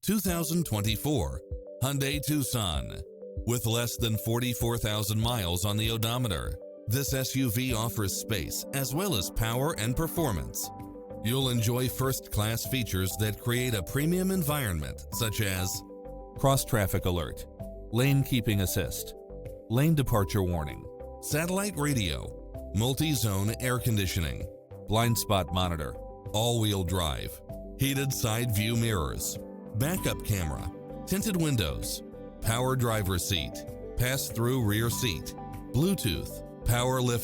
2024 Hyundai Tucson. With less than 44,000 miles on the odometer, this SUV offers space as well as power and performance. You'll enjoy first-class features that create a premium environment, such as cross-traffic alert, lane keeping assist, lane departure warning, satellite radio, multi-zone air conditioning, blind spot monitor, all-wheel drive, heated side view mirrors, backup camera, tinted windows, power driver seat, pass-through rear seat, Bluetooth, power lift